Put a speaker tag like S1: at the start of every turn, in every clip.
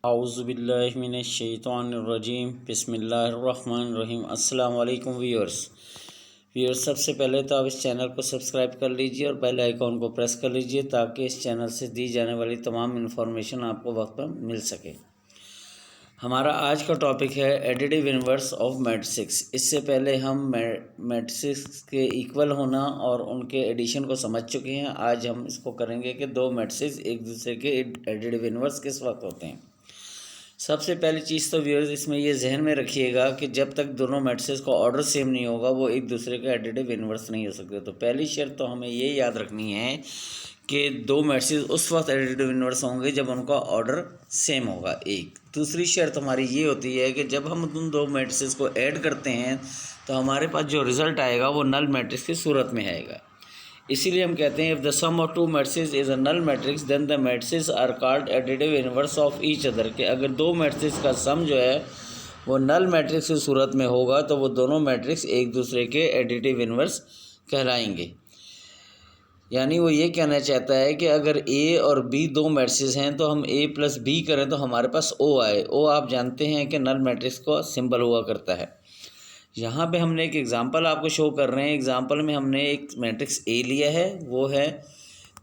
S1: आउज़ुबिल्लाहिमिनश्शैतानिर्रजीम बिस्मिल्लाहिर्रहमानिर्रहीम। अस्सलाम वालेकुम व्यूअर्स, सबसे पहले तो आप इस चैनल को सब्सक्राइब कर लीजिए और बेल आइकॉन को प्रेस कर लीजिए ताकि इस चैनल से दी जाने वाली तमाम इन्फॉर्मेशन आपको वक्त पर मिल सके। हमारा आज का टॉपिक है एडिटिव इन्वर्स ऑफ मैट्रिक्स। इससे पहले हम मैट्रिक्स के इक्वल होना और उनके एडिशन को समझ चुके हैं। आज हम इसको करेंगे कि दो मैट्रिक्स एक दूसरे के एडिटिव इन्वर्स किस वक्त होते हैं। सबसे पहली चीज़ तो व्यूअर्स इसमें ये जहन में रखिएगा कि जब तक दोनों मैट्रिक्स का ऑर्डर सेम नहीं होगा वो एक दूसरे का एडिटिव इन्वर्स नहीं हो सकते। तो पहली शर्त तो हमें ये याद रखनी है कि दो मैट्रिक्स उस वक्त एडिटिव इन्वर्स होंगे जब उनका ऑर्डर सेम होगा एक। दूसरी शर्त हमारी ये होती है कि जब हम उन दो मैट्रिक्स को ऐड करते हैं तो हमारे पास जो रिज़ल्ट आएगा वो नल मैट्रिक्स की सूरत में आएगा। इसीलिए हम कहते हैं if the sum of two matrix is a null matrix then the matrix are called additive inverse of each other. के अगर दो मैट्रिक्स का सम जो है वो नल मैट्रिक्स की सूरत में होगा तो वो दोनों मैट्रिक्स एक दूसरे के एडिटिव इन्वर्स कहलाएंगे। यानी वो ये कहना चाहता है कि अगर ए और बी दो मैट्रिक्स हैं तो हम ए प्लस बी करें तो हमारे पास ओ आए। ओ आप जानते हैं कि नल मैट्रिक्स का सिंबल हुआ करता है। यहाँ पे हमने एक एग्ज़ाम्पल आपको शो कर रहे हैं। एग्ज़ाम्पल में हमने एक मैट्रिक्स ए लिया है, वो है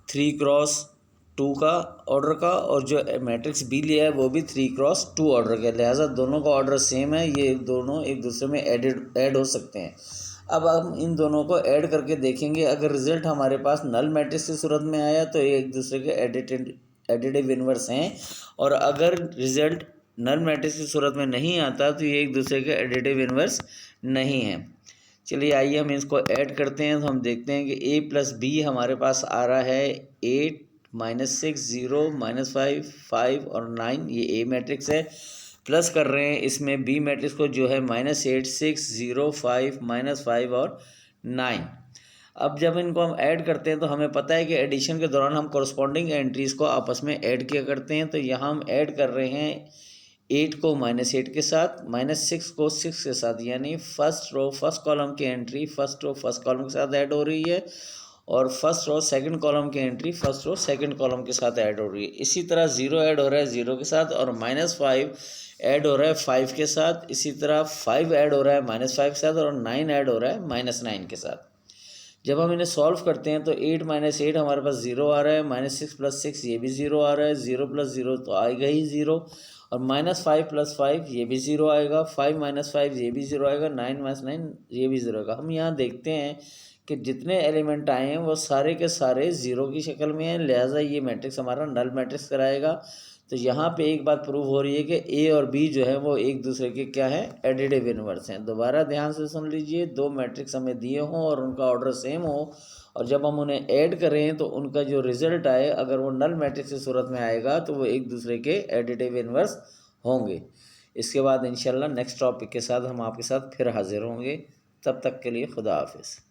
S1: 3x2 का ऑर्डर का, और जो मैट्रिक्स बी लिया है वो भी 3x2 ऑर्डर का। लिहाजा दोनों का ऑर्डर सेम है, ये दोनों एक दूसरे में ऐड हो सकते हैं। अब हम इन दोनों को ऐड करके देखेंगे। अगर रिज़ल्ट हमारे पास नल मैट्रिक्स की सूरत में आया तो ये एक दूसरे के एडिटिव इन्वर्स हैं, और अगर रिज़ल्ट नल मैट्रिक्स की सूरत में नहीं आता तो ये एक दूसरे के एडिटिव इन्वर्स नहीं है। चलिए आइए हम इसको ऐड करते हैं। तो हम देखते हैं कि a प्लस बी हमारे पास आ रहा है 8 -6 0 -5 5 और 9। ये a मैट्रिक्स है। प्लस कर रहे हैं इसमें b मैट्रिक्स को जो है -8 6 0 5 -5 और 9। अब जब इनको हम ऐड करते हैं तो हमें पता है कि एडिशन के दौरान हम कॉरस्पॉन्डिंग एंट्रीज़ को आपस में ऐड किया करते हैं। तो यहाँ हम ऐड कर रहे हैं 8 को -8 के साथ, -6 को 6 के साथ, यानी फर्स्ट रो फर्स्ट कॉलम की entry first row first column के साथ ऐड हो रही है और फर्स्ट रो सेकंड कॉलम की entry first row second column के साथ ऐड हो रही है। इसी तरह 0 ऐड हो रहा है 0 के साथ, और -5 ऐड हो रहा है 5 के साथ। इसी तरह 5 ऐड हो रहा है -5 के साथ, और 9 ऐड हो रहा है -9 के साथ। जब हम इन्हें सॉल्व करते हैं तो 8 -8 हमारे पास 0 आ रहा है, -6 + 6 ये भी 0 आ रहा है, 0 + 0 तो आएगा ही 0, और -5 + 5 ये भी 0 आएगा, 5 - 5 ये भी 0 आएगा, 9 - 9 ये भी 0 आएगा। हम यहाँ देखते हैं कि जितने एलिमेंट आए हैं वो सारे के सारे 0 की शक्ल में हैं, लिहाजा ये मैट्रिक्स हमारा नल मैट्रिक्स कराएगा। तो यहाँ पे एक बात प्रूव हो रही है कि ए और बी जो है वो एक दूसरे के क्या है, एडिटिव इन्वर्स हैं। दोबारा ध्यान से सुन लीजिए, दो मैट्रिक्स हमें दिए हों और उनका ऑर्डर सेम हो, और जब हम उन्हें ऐड करें तो उनका जो रिज़ल्ट आए अगर वो नल मैट्रिक्स की सूरत में आएगा तो वो एक दूसरे के एडिटिव इन्वर्स होंगे। इसके बाद इंशाल्लाह नेक्स्ट टॉपिक के साथ हम आपके साथ फिर हाजिर होंगे। तब तक के लिए खुदा हाफिज़।